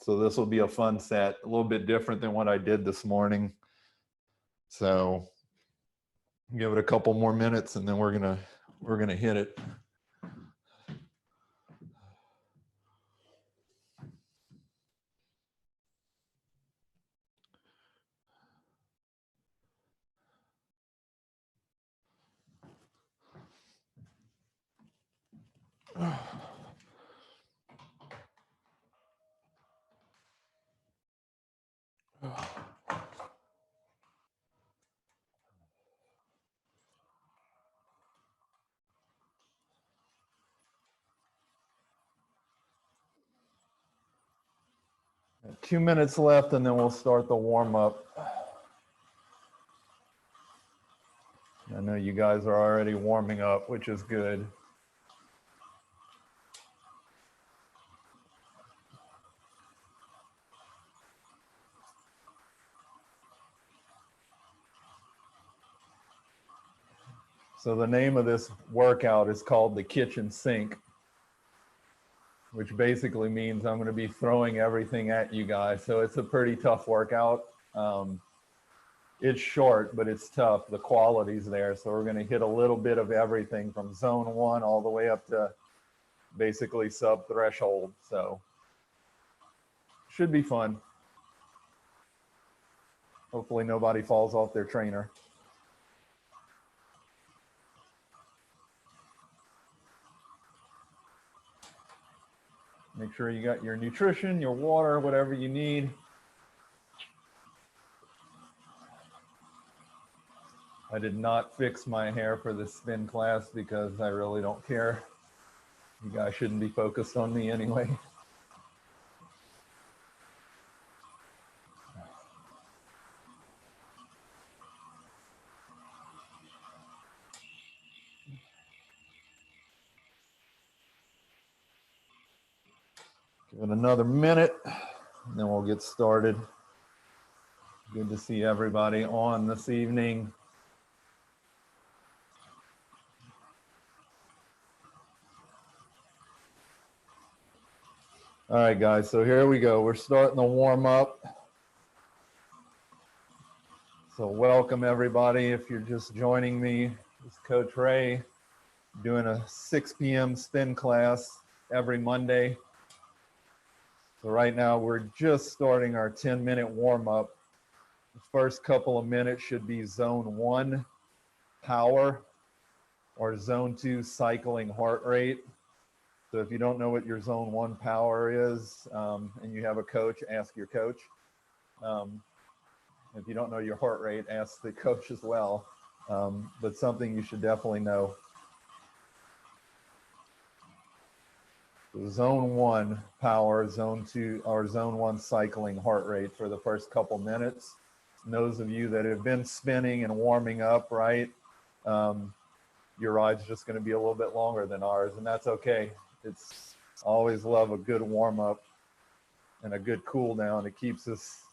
So this will be a fun set, a little bit different than what I did this morning. So give it a couple more minutes and then we're gonna hit it. Two minutes left and then we'll start the warm up. I know you guys are already warming up, which is good. So the name of this workout is called the kitchen sink, which basically means I'm going to be throwing everything at you guys. So it's a pretty tough workout. It's short, but it's tough. The quality's there. So we're going to hit a little bit of everything from zone 1 all the way up to basically sub threshold. So should be fun. Hopefully nobody falls off their trainer. Make sure you got your nutrition, your water, whatever you need. I did not fix my hair for this spin class because I really don't care. You guys shouldn't be focused on me anyway. Give it another minute, and then we'll get started. Good to see everybody on this evening. All right, guys, so here we go. We're starting the warm up. So welcome everybody. If you're just joining me, it's Coach Ray doing a 6 p.m. spin class every Monday. So right now we're just starting our 10-minute warm up. The first couple of minutes should be zone 1 power or zone 2 cycling heart rate. So if you don't know what your zone 1 power is and you have a coach, ask your coach. If you don't know your heart rate, ask the coach as well. But something you should definitely know. So zone 1 power, zone 2 or zone 1 cycling heart rate for the first couple minutes. And those of you that have been spinning and warming up, right? Your ride's just going to be a little bit longer than ours, and that's okay. It's always love a good warm up and a good cool down. It keeps us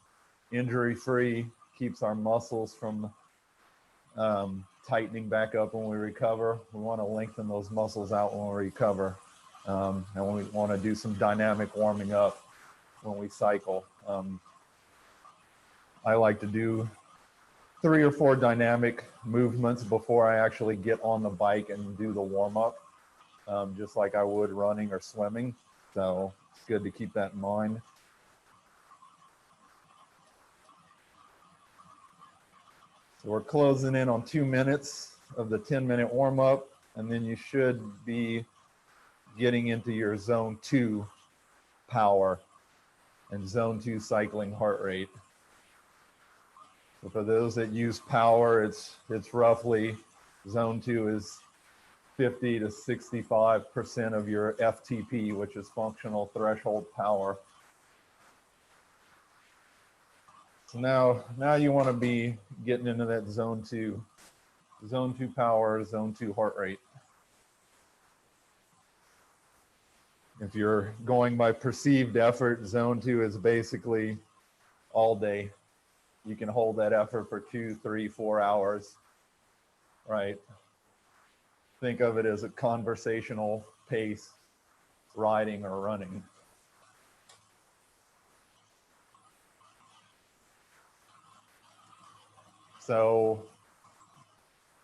injury free, keeps our muscles from tightening back up when we recover. We want to lengthen those muscles out when we recover. And we want to do some dynamic warming up when we cycle. I like to do 3 or 4 dynamic movements before I actually get on the bike and do the warm up, just like I would running or swimming. So it's good to keep that in mind. So we're closing in on 2 minutes of the 10-minute warm up, and then you should be getting into your zone 2 power and zone 2 cycling heart rate. So for those that use power, it's roughly, zone 2 is 50 to 65% of your FTP, which is functional threshold power. So now you want to be getting into that zone 2 power, zone 2 heart rate. If you're going by perceived effort, zone 2 is basically all day. You can hold that effort for 2, 3, 4 hours, right? Think of it as a conversational pace, riding or running. So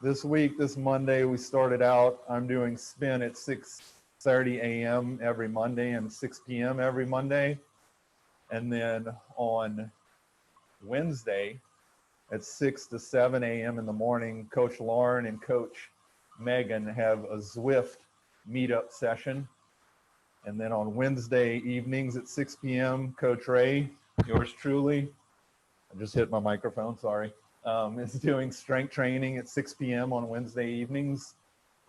this week, this Monday, we started out, I'm doing spin at 6:30 a.m. every Monday and 6 p.m. every Monday. And then on Wednesday at 6 to 7 a.m. in the morning, Coach Lauren and Coach Megan have a Zwift meetup session. And then on Wednesday evenings at 6 p.m., Coach Ray, yours truly, I just hit my microphone, sorry, is doing strength training at 6 p.m. on Wednesday evenings.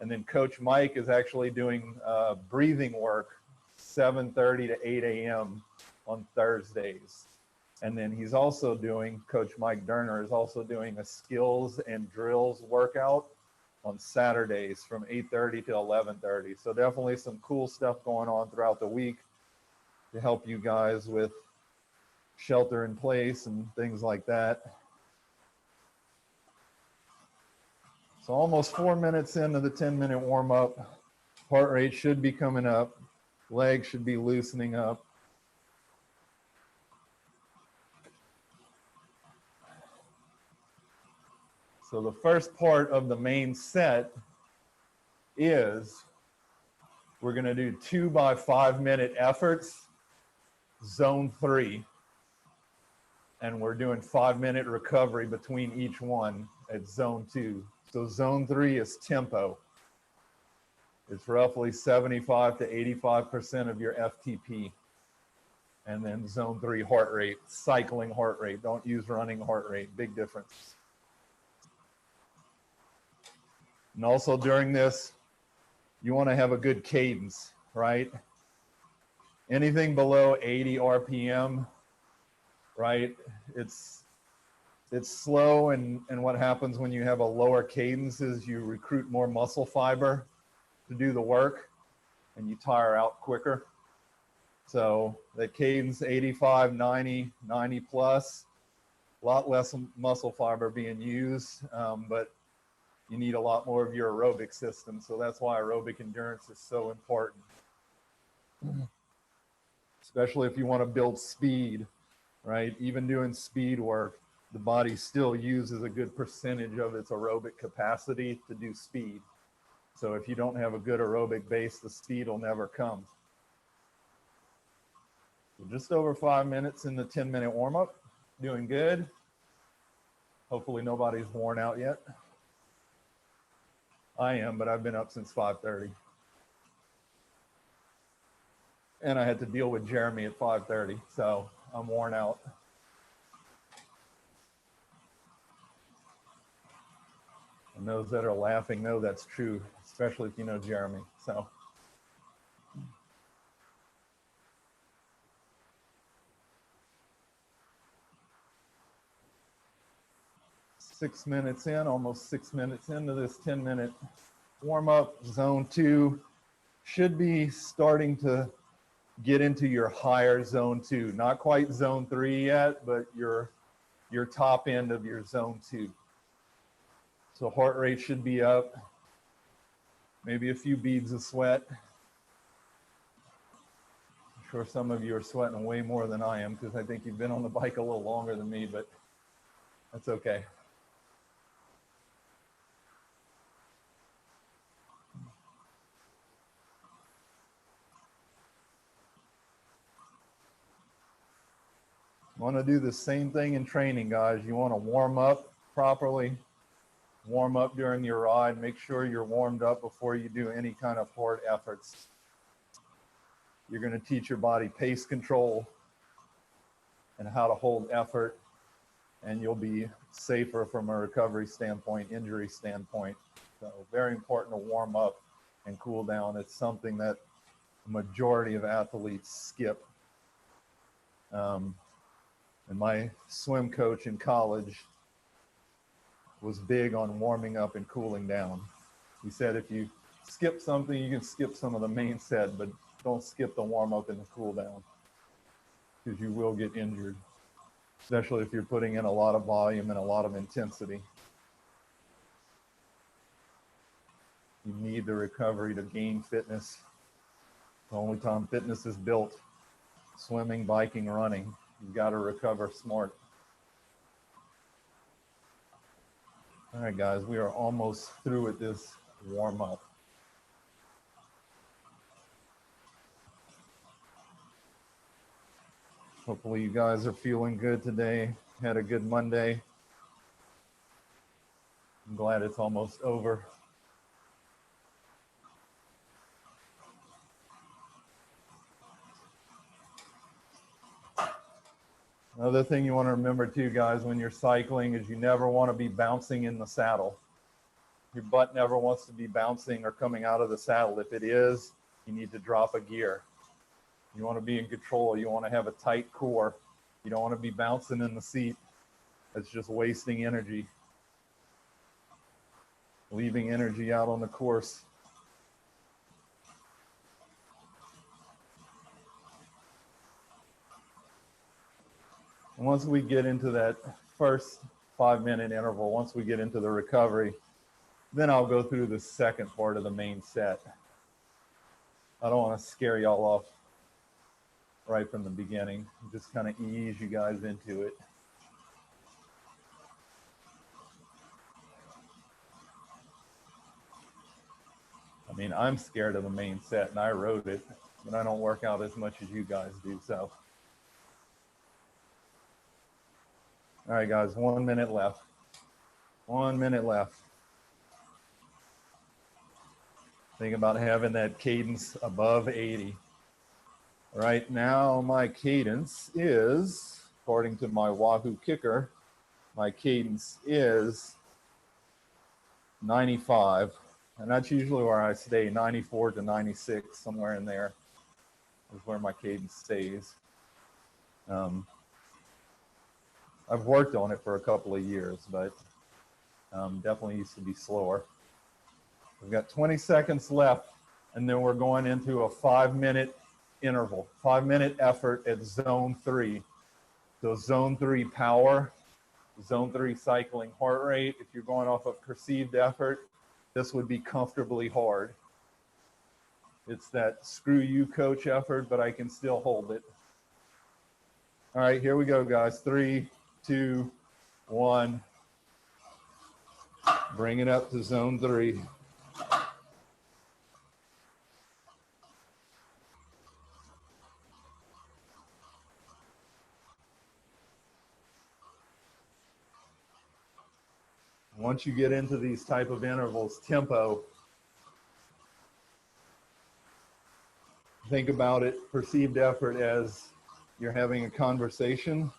And then Coach Mike is actually doing breathing work 7:30 to 8 a.m. on Thursdays. And then he's also doing, Coach Mike Derner is also doing a skills and drills workout on Saturdays from 8:30 to 11:30. So definitely some cool stuff going on throughout the week to help you guys with shelter in place and things like that. So almost 4 minutes into the 10-minute warm up, heart rate should be coming up, legs should be loosening up. So the first part of the main set is we're going to do 2 by 5 minute efforts, zone 3. And we're doing 5-minute recovery between each one at zone 2. So zone 3 is tempo. It's roughly 75 to 85% of your FTP. And then zone 3 heart rate, cycling heart rate. Don't use running heart rate, big difference. And also during this, you want to have a good cadence, right? Anything below 80 RPM, right? It's slow, and what happens when you have a lower cadence is you recruit more muscle fiber to do the work and you tire out quicker. So the cadence 85, 90, 90 plus, a lot less muscle fiber being used, but you need a lot more of your aerobic system. So that's why aerobic endurance is so important, especially if you want to build speed, right? Even doing speed work, the body still uses a good percentage of its aerobic capacity to do speed. So if you don't have a good aerobic base, the speed will never come. So just over 5 minutes in the 10-minute warm-up, doing good. Hopefully nobody's worn out yet. I am, but I've been up since 5:30. And I had to deal with Jeremy at 5:30, so I'm worn out. And those that are laughing know that's true, especially if you know Jeremy. So. Six minutes in, almost 6 minutes into this 10-minute warm-up. Zone 2 should be starting to get into your higher zone 2. Not quite zone 3 yet, but your top end of your zone 2. So heart rate should be up, maybe a few beads of sweat. I'm sure some of you are sweating way more than I am because I think you've been on the bike a little longer than me, but that's okay. You want to do the same thing in training, guys. You want to warm up properly, warm up during your ride. Make sure you're warmed up before you do any kind of hard efforts. You're going to teach your body pace control and how to hold effort, and you'll be safer from a recovery standpoint, injury standpoint. So very important to warm up and cool down. It's something that the majority of athletes skip. And my swim coach in college was big on warming up and cooling down. He said if you skip something, you can skip some of the main set, but don't skip the warm up and the cool down because you will get injured, especially if you're putting in a lot of volume and a lot of intensity. You need the recovery to gain fitness. The only time fitness is built, swimming, biking, running. You've got to recover smart. All right, guys, we are almost through with this warm up. Hopefully you guys are feeling good today. Had a good Monday. I'm glad it's almost over. Another thing you want to remember too, guys, when you're cycling is you never want to be bouncing in the saddle. Your butt never wants to be bouncing or coming out of the saddle. If it is, you need to drop a gear. You want to be in control. You want to have a tight core. You don't want to be bouncing in the seat. It's just wasting energy, leaving energy out on the course. And once we get into that first 5-minute interval, once we get into the recovery, then I'll go through the second part of the main set. I don't want to scare y'all off right from the beginning. Just kind of ease you guys into it. I mean, I'm scared of the main set and I wrote it, but I don't work out as much as you guys do, so. All right, guys, 1 minute left. 1 minute left. Think about having that cadence above 80. Right now, my cadence is, according to my Wahoo Kicker, my cadence is 95. And that's usually where I stay, 94 to 96, somewhere in there is where my cadence stays. I've worked on it for a couple of years, but definitely used to be slower. We've got 20 seconds left, and then we're going into a 5-minute interval, 5-minute effort at zone 3. So zone 3 power, zone 3 cycling heart rate. If you're going off of perceived effort, this would be comfortably hard. It's that screw you coach effort, but I can still hold it. All right, here we go, guys. 3, 2, 1. Bring it up to zone 3. Once you get into these type of intervals, tempo, think about it, perceived effort as you're having a conversation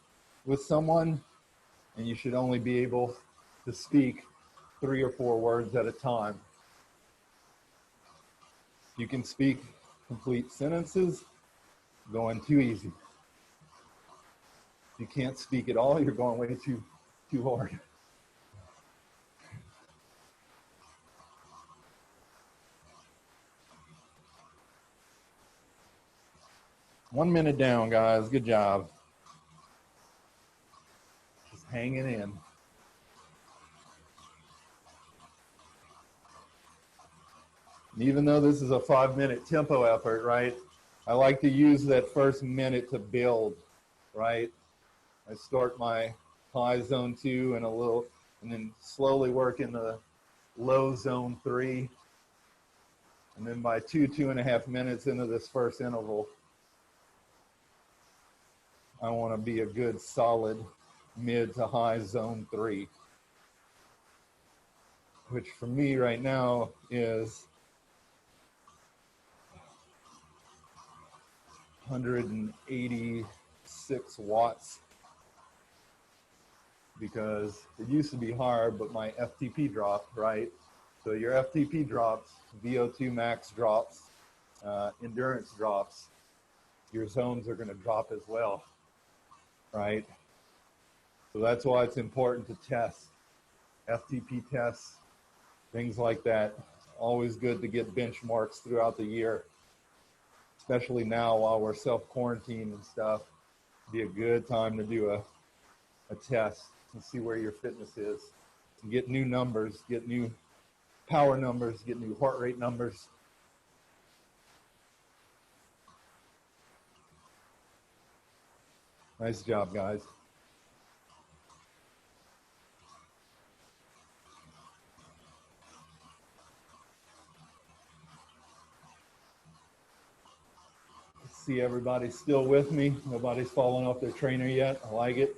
with someone and you should only be able to speak 3 or 4 words at a time. You can speak complete sentences, going too easy. If you can't speak at all, you're going way too hard. One minute down, guys. Good job. Just hanging in. And even though this is a 5-minute tempo effort, right? I like to use that first minute to build, right? I start my high zone 2 and then slowly work into low zone 3. And then by 2.5 minutes into this first interval, I want to be a good solid mid to high zone 3, which for me right now is 186 watts, because it used to be hard, but my FTP dropped, right? So your FTP drops, VO2 max drops, endurance drops, your zones are going to drop as well, right? So that's why it's important to test, FTP tests, things like that. Always good to get benchmarks throughout the year, especially now while we're self-quarantined and stuff. Be a good time to do a test and see where your fitness is. And get new numbers, get new power numbers, get new heart rate numbers. Nice job, guys. see everybody's still with me. Nobody's fallen off their trainer yet. I like it.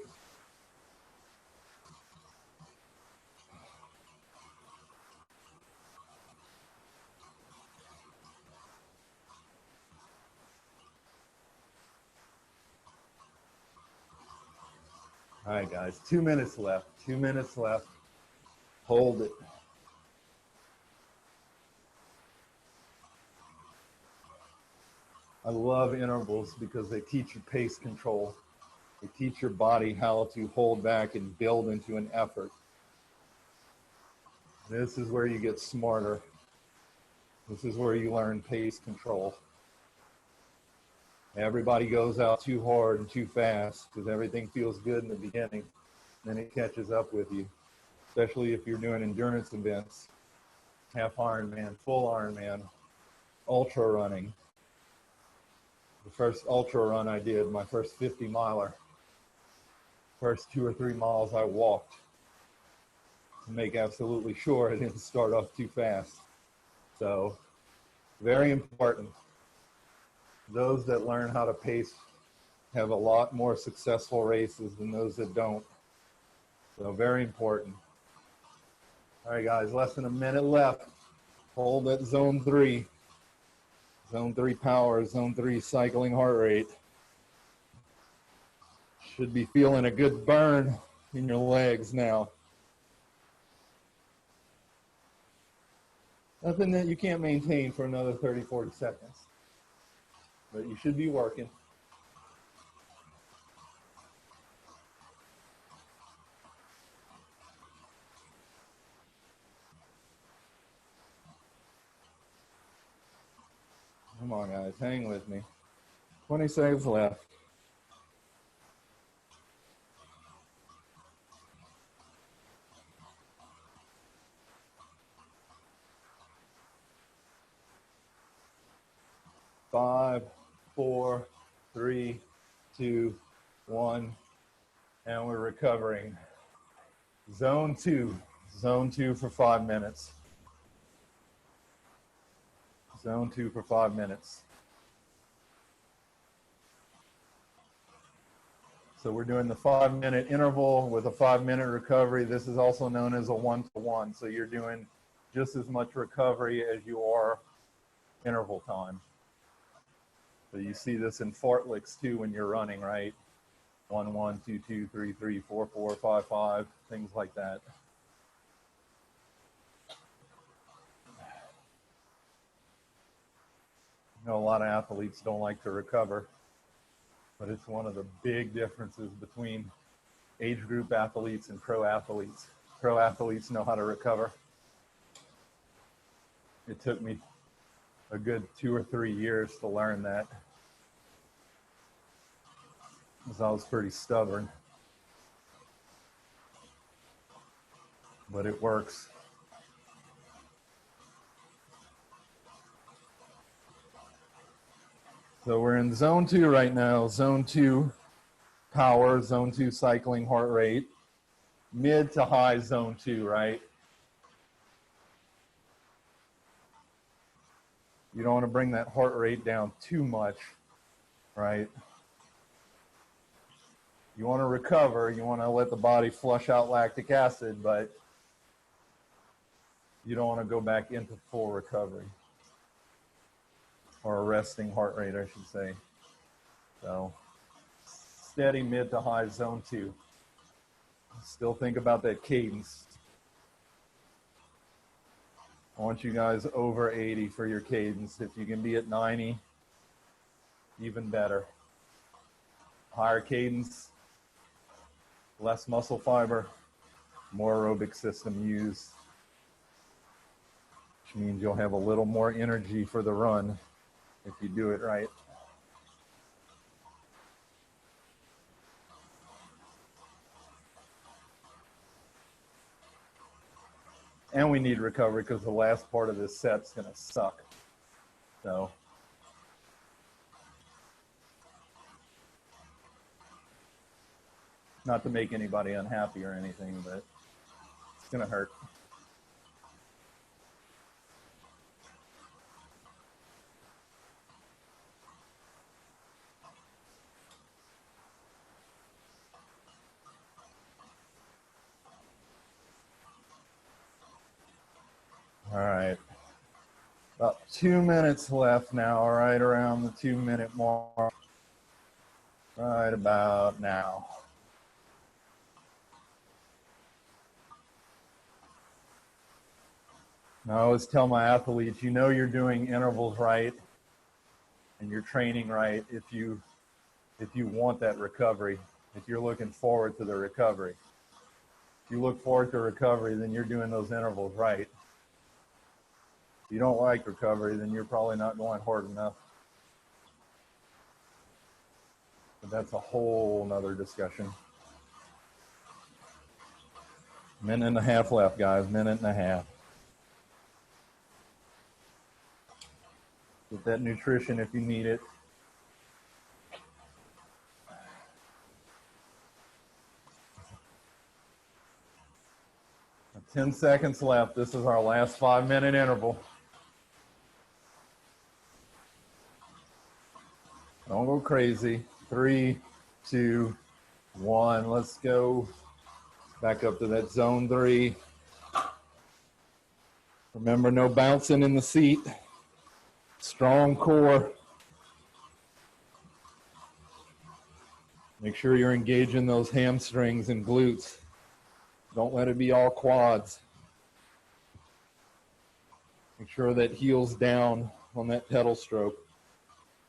All right, guys, 2 minutes left. 2 minutes left. Hold it. I love intervals because they teach you pace control. They teach your body how to hold back and build into an effort. This is where you get smarter. This is where you learn pace control. Everybody goes out too hard and too fast because everything feels good in the beginning. Then it catches up with you, especially if you're doing endurance events, half Ironman, full Ironman, ultra running. The first ultra run I did, my first 50 miler, first 2 or 3 miles I walked to make absolutely sure I didn't start off too fast. So, very important. Those that learn how to pace have a lot more successful races than those that don't. So, very important. All right, guys, less than a minute left. Hold at zone 3. Zone 3 power, zone 3 cycling heart rate. Should be feeling a good burn in your legs now. Nothing that you can't maintain for another 30, 40 seconds. But you should be working. Come on, guys, hang with me. 20 seconds left. Five, 4, 3, 2, 1, and we're recovering. Zone 2 for 5 minutes. Zone 2 for 5 minutes. So we're doing the 5-minute interval with a 5-minute recovery. This is also known as a 1-to-1. So you're doing just as much recovery as you are interval time. So you see this in fartleks too when you're running, right? 1, 1, 2, 2, 3, 3, 4, 4, 5, 5, things like that. I know a lot of athletes don't like to recover, but it's one of the big differences between age group athletes and pro athletes. Pro athletes know how to recover. It took me a good 2 or 3 years to learn that, because I was pretty stubborn. But it works. So we're in zone 2 right now. Zone 2 power, zone 2 cycling heart rate, mid to high zone 2, right? You don't want to bring that heart rate down too much, right? You want to recover, you want to let the body flush out lactic acid, but you don't want to go back into full recovery, or a resting heart rate, I should say. So steady mid to high zone 2. Still think about that cadence. I want you guys over 80 for your cadence. If you can be at 90, even better. Higher cadence, less muscle fiber, more aerobic system used, which means you'll have a little more energy for the run if you do it right. And we need recovery because the last part of this set's going to suck. So not to make anybody unhappy or anything, but it's going to hurt. 2 minutes left now, right around the 2-minute mark. Right about now. I always tell my athletes, you know you're doing intervals right and you're training right if you want that recovery, if you're looking forward to the recovery. If you look forward to recovery, then you're doing those intervals right. If you don't like recovery, then you're probably not going hard enough. But that's a whole nother discussion. Minute and a half left, guys, minute and a half. Get that nutrition if you need it. 10 seconds left. This is our last 5-minute interval. Don't go crazy. 3, 2, 1. Let's go back up to that zone 3. Remember, no bouncing in the seat. Strong core. Make sure you're engaging those hamstrings and glutes. Don't let it be all quads. Make sure that heel's down on that pedal stroke.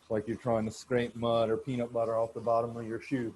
It's like you're trying to scrape mud or peanut butter off the bottom of your shoe.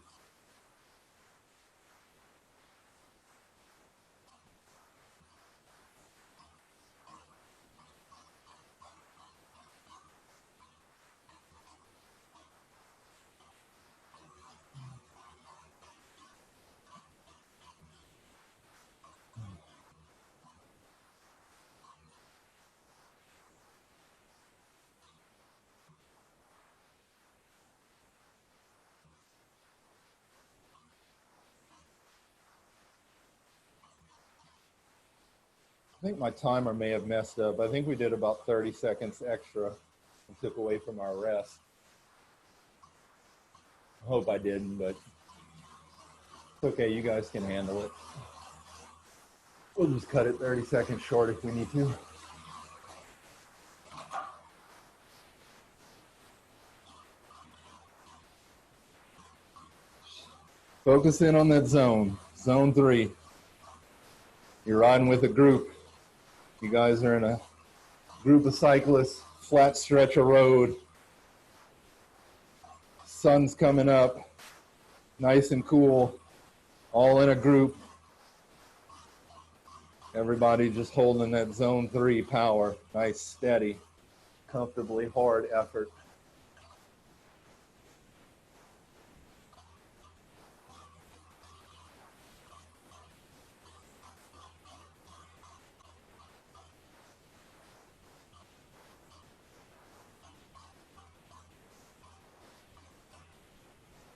I think my timer may have messed up. I think we did about 30 seconds extra and took away from our rest. I hope I didn't, but it's okay. You guys can handle it. We'll just cut it 30 seconds short if we need to. Focus in on that zone, zone 3. You're riding with a group. You guys are in a group of cyclists, flat stretch of road. Sun's coming up, nice and cool, all in a group. Everybody just holding that zone 3 power, nice, steady, comfortably hard effort.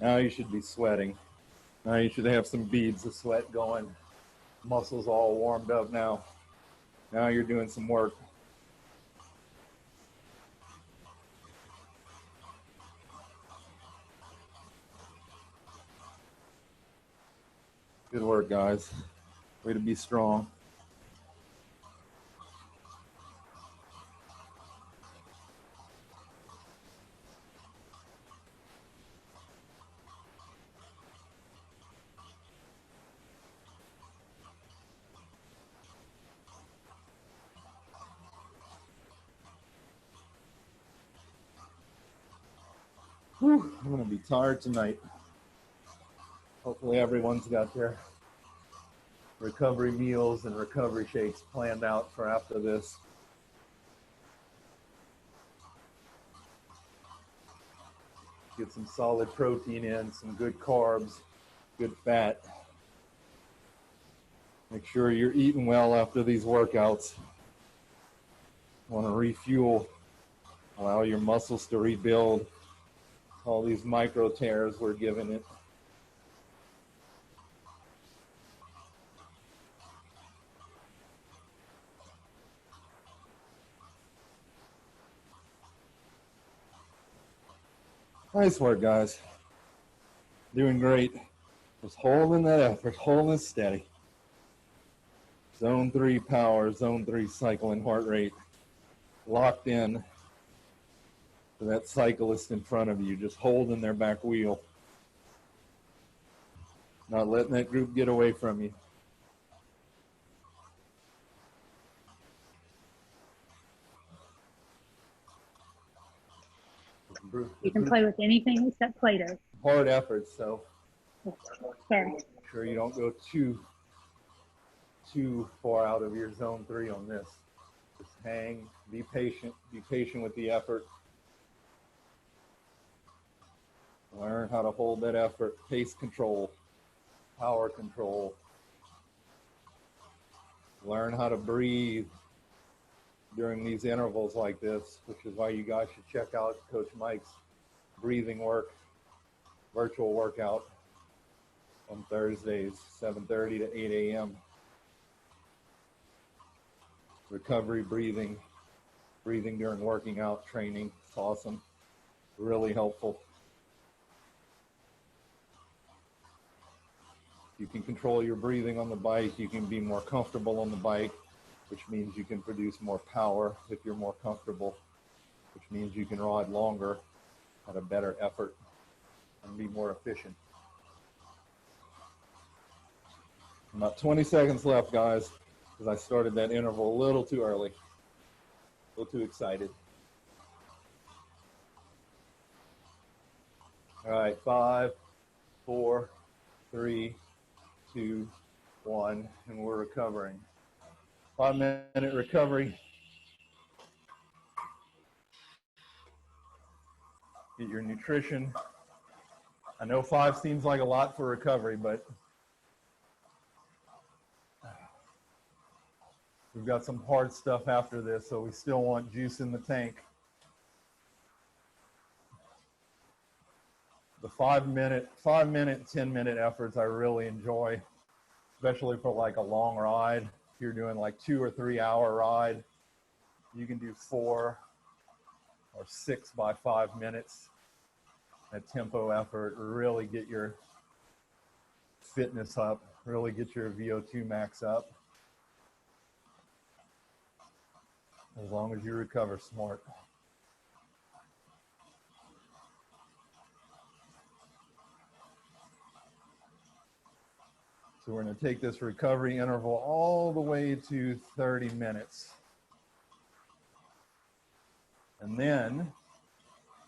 Now you should be sweating. Now you should have some beads of sweat going. Muscles all warmed up now. Now you're doing some work. Good work, guys. Way to be strong. Whew, I'm going to be tired tonight. Hopefully everyone's got their recovery meals and recovery shakes planned out for after this. Get some solid protein in, some good carbs, good fat. Make sure you're eating well after these workouts. Want to refuel, allow your muscles to rebuild. All these micro tears we're giving it. Nice work, guys. Doing great. Just holding that effort, holding it steady. Zone 3 power, zone 3 cycling heart rate. locked in to that cyclist in front of you, just holding their back wheel. Not letting that group get away from you. You can play with anything except Play-Doh. Hard effort, so Okay. sure you don't go too far out of your zone 3 on this. Just hang, be patient with the effort. Learn how to hold that effort, pace control, power control. Learn how to breathe during these intervals like this, which is why you guys should check out Coach Mike's breathing work, virtual workout on Thursdays, 7:30 to 8 a.m. Recovery breathing during working out training. It's awesome, really helpful. You can control your breathing on the bike. You can be more comfortable on the bike, which means you can produce more power if you're more comfortable, which means you can ride longer at a better effort and be more efficient. About 20 seconds left, guys, because I started that interval a little too early, a little too excited. All right, 5, 4, 3, 2, 1, and we're recovering. 5-minute recovery. Get your nutrition. I know 5 seems like a lot for recovery, but we've got some hard stuff after this, so we still want juice in the tank. The 5-minute, 10-minute efforts I really enjoy, especially for like a long ride. If you're doing like 2 or 3 hour ride, you can do 4 or 6 by 5 minutes. That tempo effort, really get your fitness up, really get your VO2 max up. As long as you recover smart. So we're going to take this recovery interval all the way to 30 minutes. And then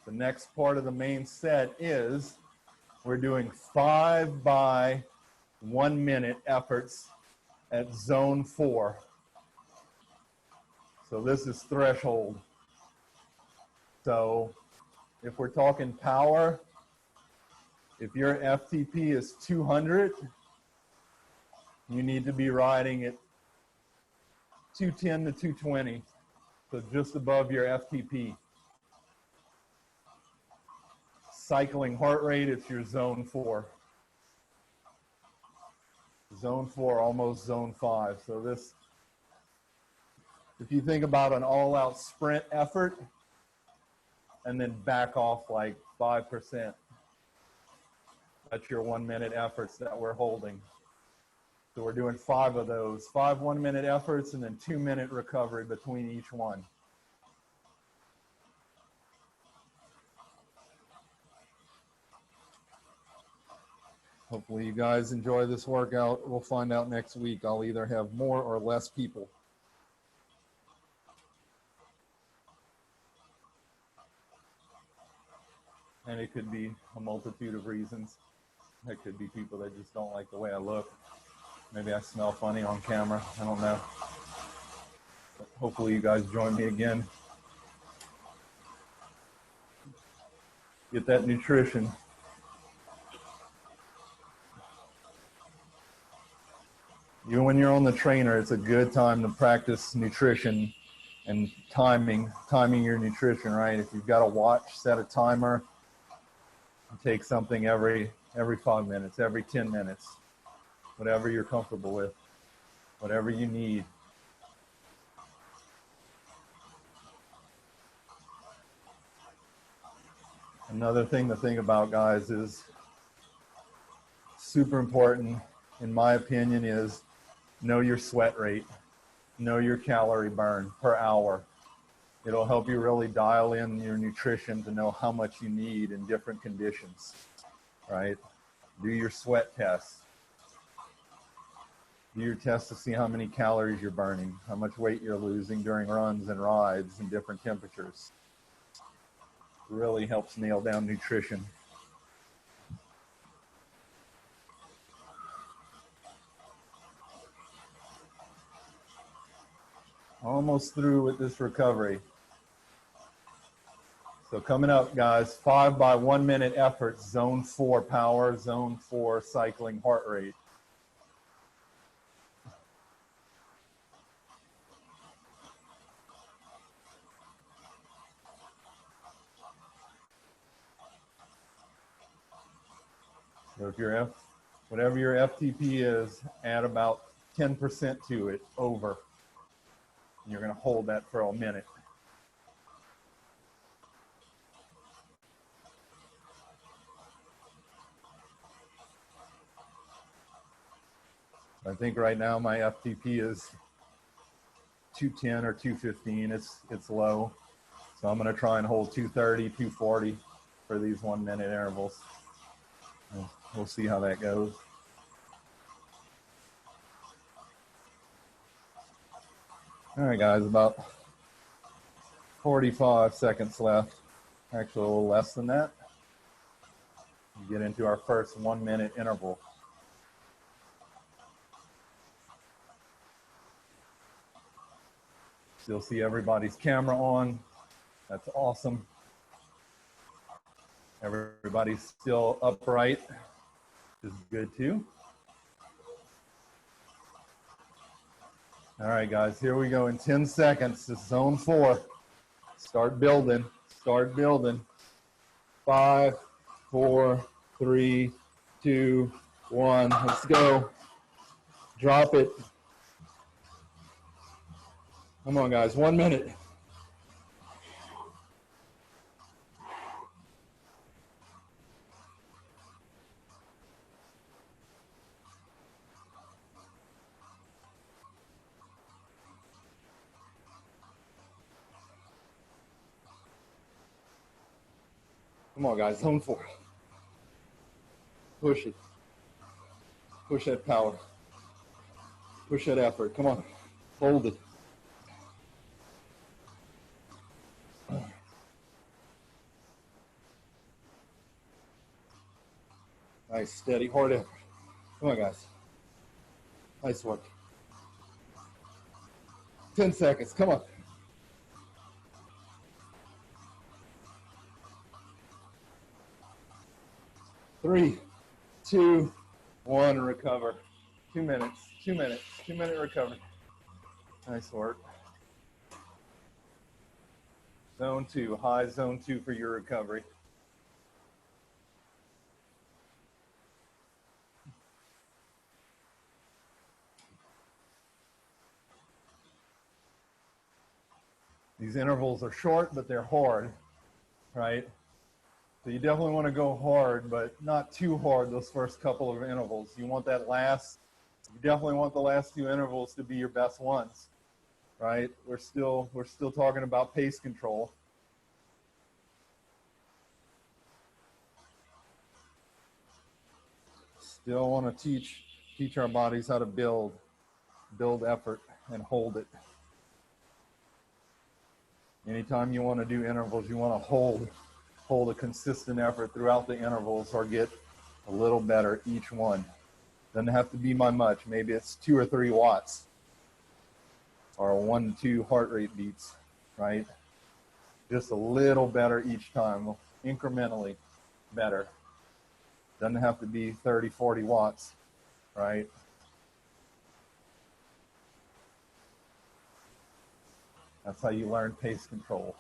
the next part of the main set is we're doing 5 by 1 minute efforts at zone 4. So this is threshold. So if we're talking power, if your FTP is 200, you need to be riding at 210 to 220, so just above your FTP. Cycling heart rate, it's your zone 4. Zone 4, almost zone 5. So this, if you think about an all-out sprint effort and then back off like 5%, that's your 1 minute efforts that we're holding. So we're doing 5 of those, 5 1-minute efforts and then 2-minute recovery between each one. Hopefully you guys enjoy this workout. We'll find out next week. I'll either have more or less people. And it could be a multitude of reasons. It could be people that just don't like the way I look. Maybe I smell funny on camera. I don't know. But hopefully you guys join me again. Get that nutrition. Even when you're on the trainer, it's a good time to practice nutrition and timing your nutrition, right? If you've got a watch, set a timer, and take something every 5 minutes, every 10 minutes. Whatever you're comfortable with, whatever you need. Another thing to think about, guys, is super important, in my opinion, is know your sweat rate, know your calorie burn per hour. It'll help you really dial in your nutrition to know how much you need in different conditions, right? Do your sweat tests. Do your test to see how many calories you're burning, how much weight you're losing during runs and rides in different temperatures. It really helps nail down nutrition. Almost through with this recovery. So coming up, guys, 5 by 1 minute efforts, zone 4 power, zone 4 cycling heart rate. So if your whatever your FTP is, add about 10% to it over. And you're going to hold that for a minute. I think right now my FTP is 210 or 215. It's low. So I'm going to try and hold 230, 240 for these 1 minute intervals. We'll see how that goes. All right, guys, about 45 seconds left. Actually, a little less than that. We get into our first 1 minute interval. Still see everybody's camera on. That's awesome. Everybody's still upright, which is good too. All right, guys, here we go in 10 seconds. This is zone 4. Start building, start building. 5, 4, 3, 2, 1. Let's go. Drop it. Come on, guys, 1 minute. Come on, guys, zone 4. Push it. Push that power. Push that effort. Come on. Hold it. Nice, steady, hard effort. Come on, guys. Nice work. 10 seconds. Come on. 3, 2, 1, recover. 2 minutes, 2 minutes, 2 minute recovery. Nice work. Zone 2, high zone 2 for your recovery. These intervals are short, but they're hard, right? So you definitely want to go hard, but not too hard those first couple of intervals. You want that you definitely want the last 2 intervals to be your best ones, right? We're still talking about pace control. Still want to teach our bodies how to build effort and hold it. Anytime you want to do intervals, you want to hold a consistent effort throughout the intervals or get a little better each one. Doesn't have to be by much. Maybe it's 2 or 3 watts or 1 to 2 heart rate beats, right? Just a little better each time, incrementally better. Doesn't have to be 30, 40 watts, right? That's how you learn pace control.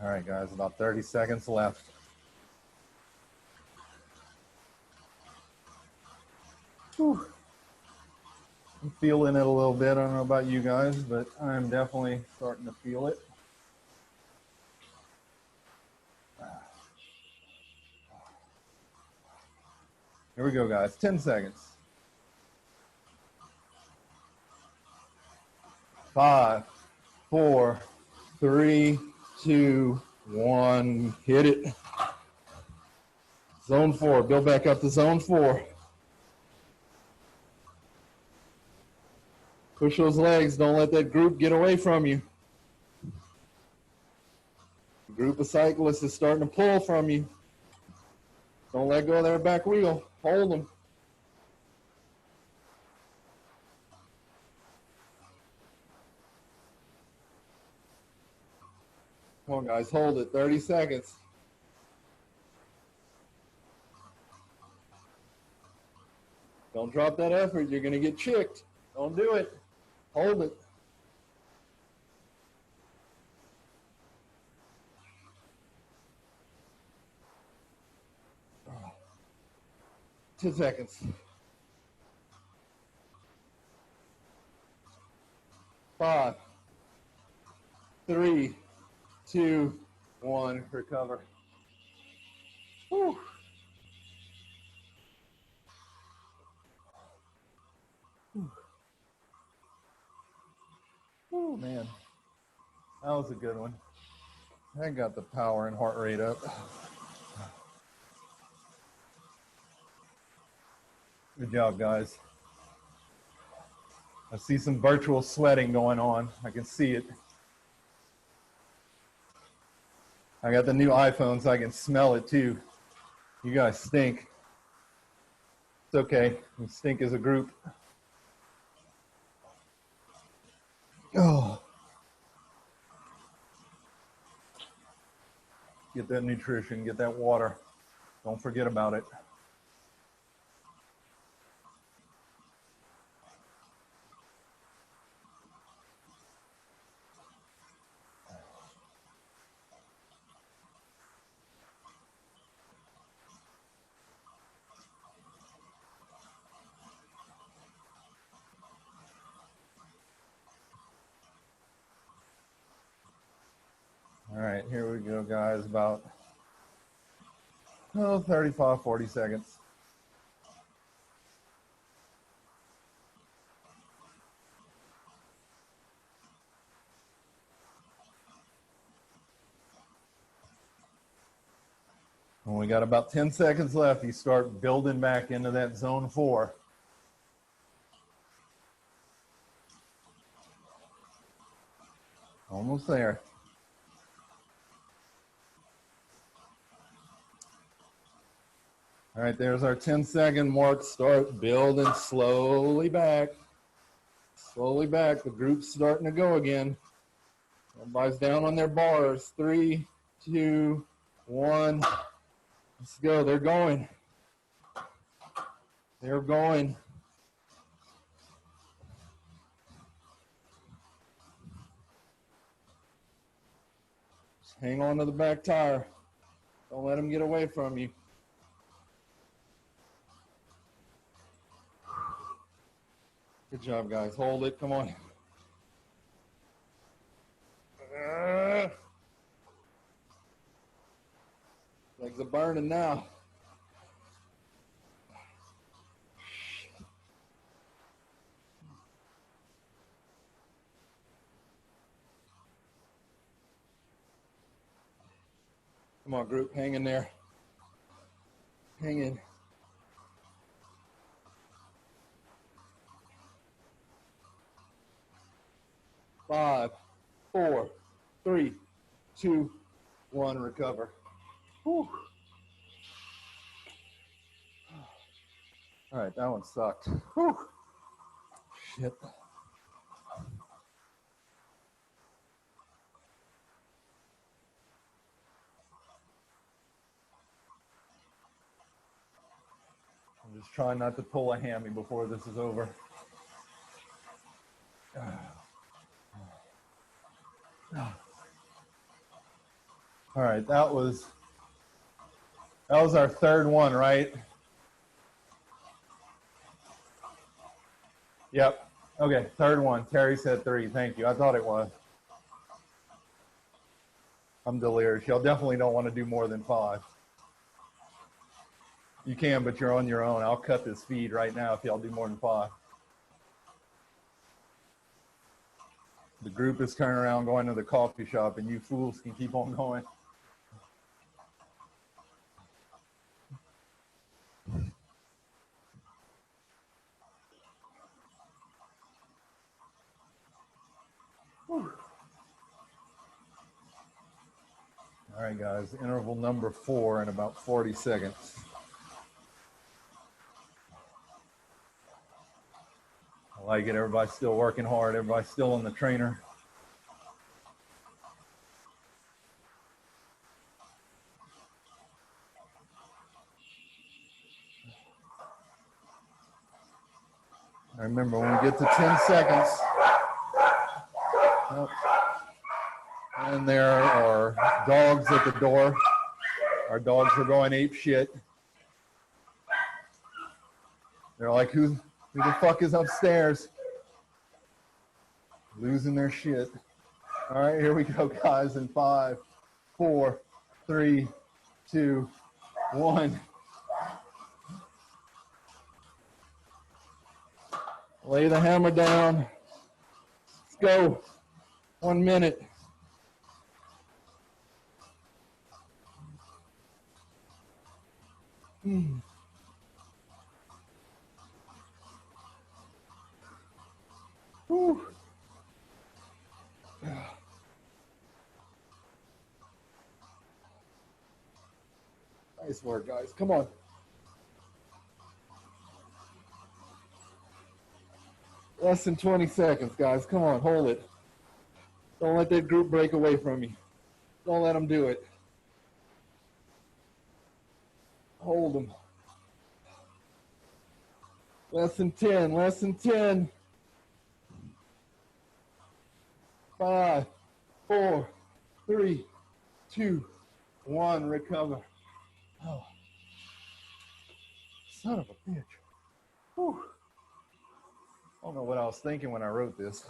All right, guys, about 30 seconds left. Whew. I'm feeling it a little bit. I don't know about you guys, but I'm definitely starting to feel it. Here we go, guys. 10 seconds. 5, 4, 3, 2, 1. Hit it. Zone 4. Build back up to zone 4. Push those legs. Don't let that group get away from you. A group of cyclists is starting to pull from you. Don't let go of their back wheel. Hold them. Come on, guys. Hold it. 30 seconds. Don't drop that effort. You're going to get chicked. Don't do it. Hold it. Oh. 10 seconds. 5, 3, 2, 1. Recover. Whew. Oh man, that was a good one. I got the power and heart rate up. Good job, guys. I see some virtual sweating going on. I can see it. I got the new iPhone, so I can smell it too. You guys stink. It's okay. We stink as a group. Oh. Get that nutrition, get that water. Don't forget about it. All right, here we go, guys. About 35, 40 seconds. When we got about 10 seconds left, you start building back into that zone 4. Almost there. All right, there's our 10-second mark. Start building slowly back. Slowly back. The group's starting to go again. Everybody's down on their bars. 3, 2, 1. Let's go. They're going. They're going. Just hang on to the back tire. Don't let them get away from you. Good job, guys. Hold it. Come on. Legs are burning now. Come on, group. Hang in there. Hang in. Five, 4, 3, 2, 1. Recover. Whew. All right, that one sucked. Whew. Shit. I'm just trying not to pull a hammy before this is over. All right, that was our third one, right? Yep. Okay, third one. Terry said 3. Thank you. I thought it was. I'm delirious. Y'all definitely don't want to do more than 5. You can, but you're on your own. I'll cut this feed right now if y'all do more than 5. The group is turning around going to the coffee shop, and you fools can keep on going. Whew. All right, guys, interval number 4 in about 40 seconds. I like it. Everybody's still working hard. Everybody's still on the trainer. I remember when we get to 10 seconds, and there are dogs at the door. Our dogs are going ape shit. They're like, who the fuck is upstairs? Losing their shit. All right, here we go, guys, in 5, 4, 3, 2, 1. Lay the hammer down. Let's go. 1 minute. Whew. Nice work, guys. Come on. Less than 20 seconds, guys. Come on, hold it. Don't let that group break away from you. Don't let them do it. Hold them. Less than 10, less than 10. 5, 4, 3, 2, 1. Recover. Oh. Son of a bitch. Whew. I don't know what I was thinking when I wrote this.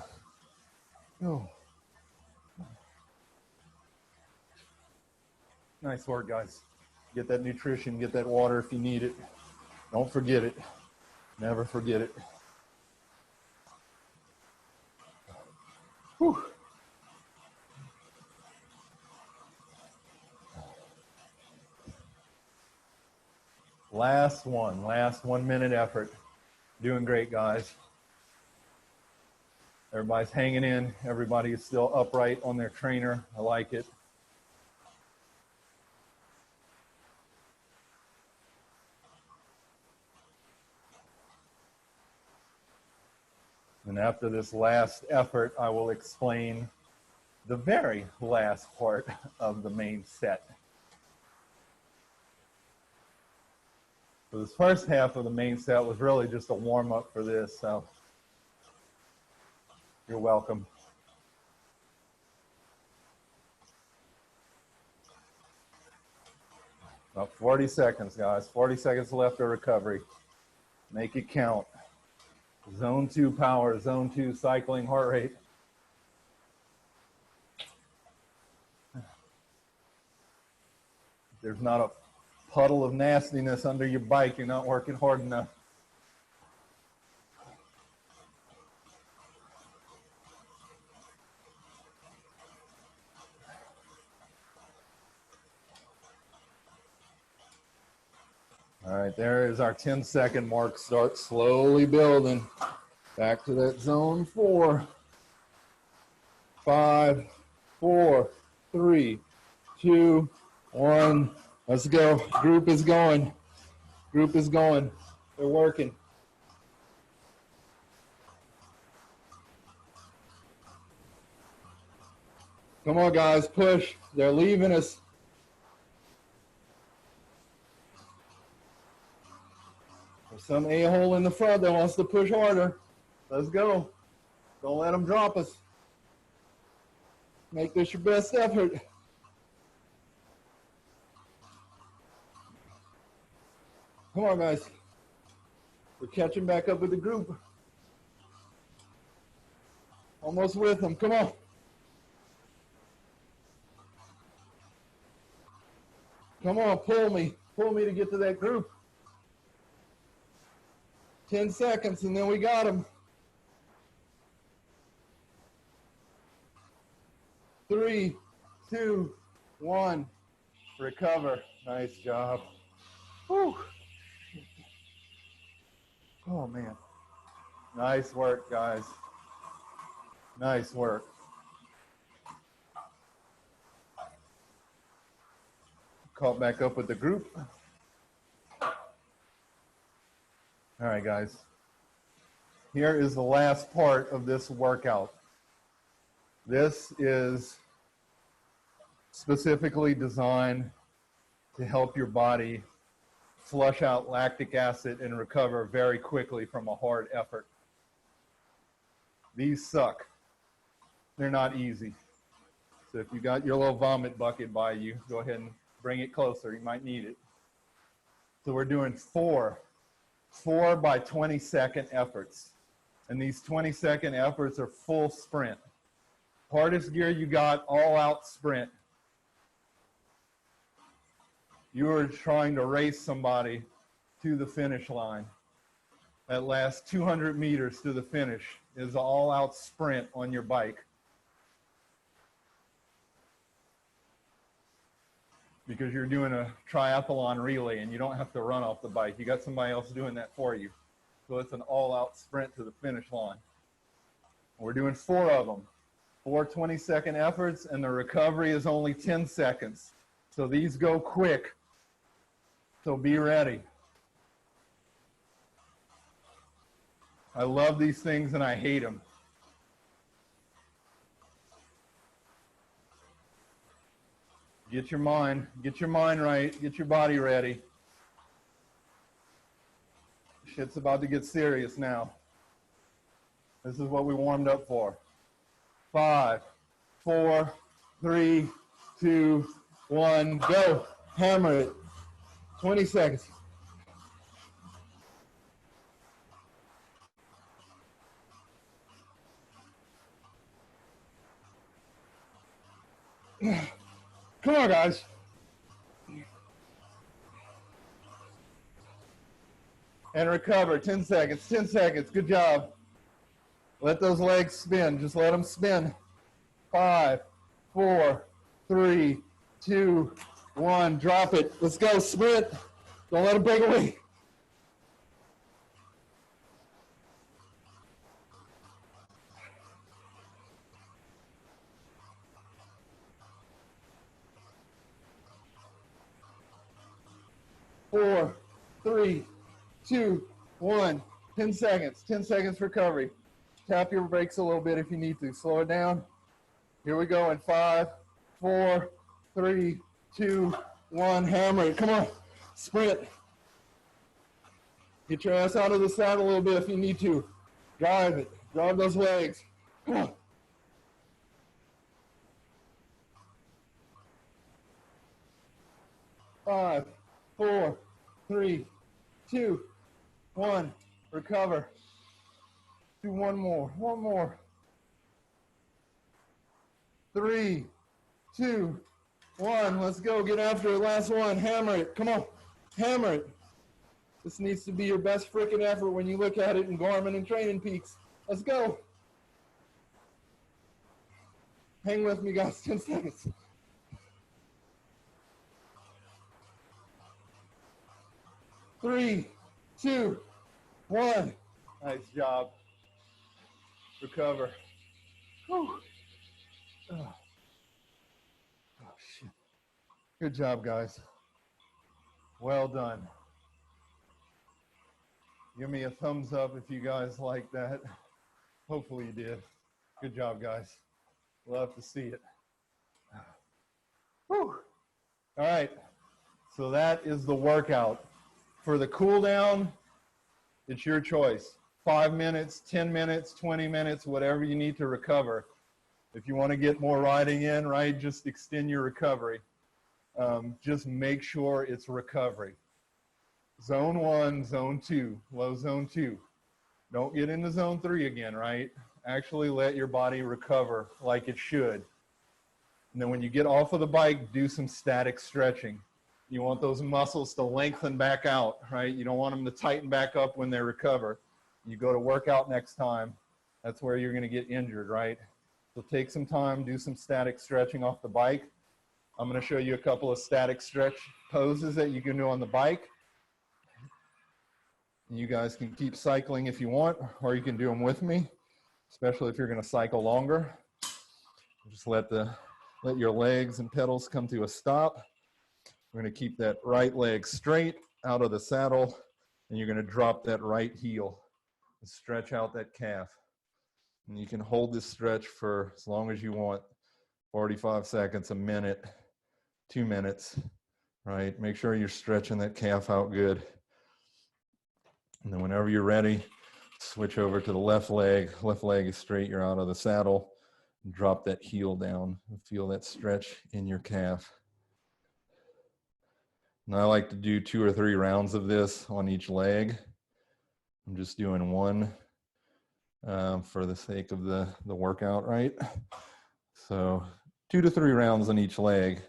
Oh. Nice work, guys. Get that nutrition, get that water if you need it. Don't forget it. Never forget it. Whew. Last 1 minute effort. Doing great, guys. Everybody's hanging in. Everybody is still upright on their trainer. I like it. And after this last effort, I will explain the very last part of the main set. So this first half of the main set was really just a warm-up for this, so you're welcome. About 40 seconds, guys. 40 seconds left of recovery. Make it count. Zone 2 power, zone 2 cycling heart rate. There's not a puddle of nastiness under your bike. You're not working hard enough. All right, there is our 10-second mark. Start slowly building. Back to that zone 4. 5, 4, 3, 2, 1. Let's go. Group is going. Group is going. They're working. Come on, guys, push. They're leaving us. There's some a-hole in the front that wants to push harder. Let's go. Don't let them drop us. Make this your best effort. Come on, guys. We're catching back up with the group. Almost with them. Come on. Come on, pull me. Pull me to get to that group. 10 seconds, and then we got them. 3, 2, 1. Recover. Nice job. Whew. Oh, man. Nice work, guys. Nice work. Caught back up with the group. All right, guys. Here is the last part of this workout. This is specifically designed to help your body flush out lactic acid and recover very quickly from a hard effort. These suck. They're not easy. So if you got your little vomit bucket by you, go ahead and bring it closer. You might need it. So we're doing four by 20-second efforts. And these 20-second efforts are full sprint. Hardest gear you got, all out sprint. You are trying to race somebody to the finish line. That last 200 meters to the finish is an all out sprint on your bike. Because you're doing a triathlon relay and you don't have to run off the bike. You got somebody else doing that for you. So it's an all-out sprint to the finish line. We're doing 4 of them. 4 20-second efforts, and the recovery is only 10 seconds. So these go quick. So be ready. I love these things and I hate them. Get your mind right, get your body ready. Shit's about to get serious now. This is what we warmed up for. 5, 4, 3, 2, 1, go. Hammer it. 20 seconds. Come on, guys. And recover, 10 seconds, 10 seconds, good job. Let those legs spin, just let them spin. 5, 4, 3, 2, 1, drop it. Let's go, sprint. Don't let them break away. Four, 3, 2, 1. 10 seconds. 10 seconds recovery. Tap your brakes a little bit if you need to. Slow it down. Here we go in 5, 4, 3, 2, 1. Hammer it. Come on. Sprint. Get your ass out of the saddle a little bit if you need to. Drive it. Drive those legs. Come on. Five, 4, 3, 2, 1. Recover. Do one more. One more. 3, 2, 1. Let's go. Get after it. Last one. Hammer it. Come on. Hammer it. This needs to be your best freaking effort when you look at it in Garmin and Training Peaks. Let's go. Hang with me, guys. 10 seconds. 3, 2, 1. Nice job. Recover. Whew. Oh, shit. Good job, guys. Well done. Give me a thumbs up if you guys like that. Hopefully you did. Good job, guys. Love to see it. Whew. All right. So that is the workout. For the cool down, it's your choice. 5 minutes, 10 minutes, 20 minutes, whatever you need to recover. If you want to get more riding in, right, just extend your recovery. Just make sure it's recovery. Zone 1, zone 2, low zone 2. Don't get into zone 3 again, right? Actually let your body recover like it should. And then when you get off of the bike, do some static stretching. You want those muscles to lengthen back out, right? You don't want them to tighten back up when they recover. You go to work out next time, that's where you're going to get injured, right? So take some time, do some static stretching off the bike. I'm going to show you a couple of static stretch poses that you can do on the bike. You guys can keep cycling if you want, or you can do them with me, especially if you're going to cycle longer. Just let your legs and pedals come to a stop. We're going to keep that right leg straight out of the saddle, and you're going to drop that right heel and stretch out that calf. And you can hold this stretch for as long as you want, 45 seconds, a minute, 2 minutes, right? Make sure you're stretching that calf out good. And then whenever you're ready, switch over to the left leg. Left leg is straight, you're out of the saddle. Drop that heel down and feel that stretch in your calf. And I like to do 2 or 3 rounds of this on each leg. I'm just doing one for the sake of the workout, right? So 2 to 3 rounds on each leg. And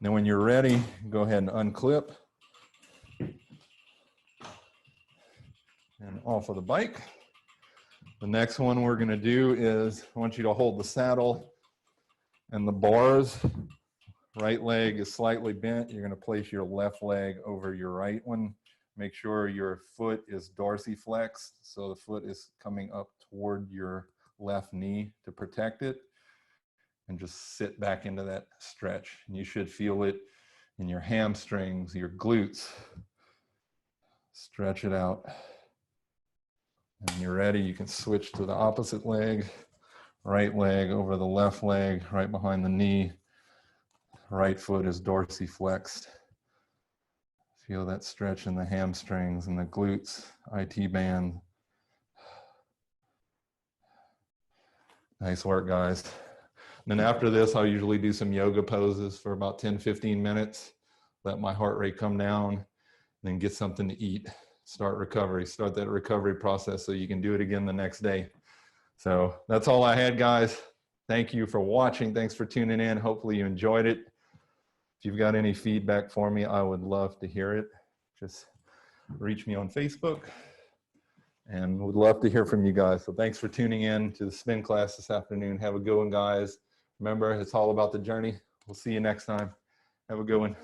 then when you're ready, go ahead and unclip and off of the bike. The next one we're going to do is I want you to hold the saddle and the bars. Right leg is slightly bent. You're going to place your left leg over your right one. Make sure your foot is dorsiflexed, so the foot is coming up toward your left knee to protect it. And just sit back into that stretch. And you should feel it in your hamstrings, your glutes. Stretch it out. And when you're ready, you can switch to the opposite leg. Right leg over the left leg, right behind the knee. Right foot is dorsiflexed. Feel that stretch in the hamstrings and the glutes, IT band. Nice work, guys. And then after this, I'll usually do some yoga poses for about 10, 15 minutes. Let my heart rate come down, then get something to eat. Start recovery, start that recovery process so you can do it again the next day. So that's all I had, guys. Thank you for watching. Thanks for tuning in. Hopefully you enjoyed it. If you've got any feedback for me, I would love to hear it. Just reach me on Facebook and would love to hear from you guys. So thanks for tuning in to the spin class this afternoon. Have a good one, guys. Remember, it's all about the journey. We'll see you next time. Have a good one.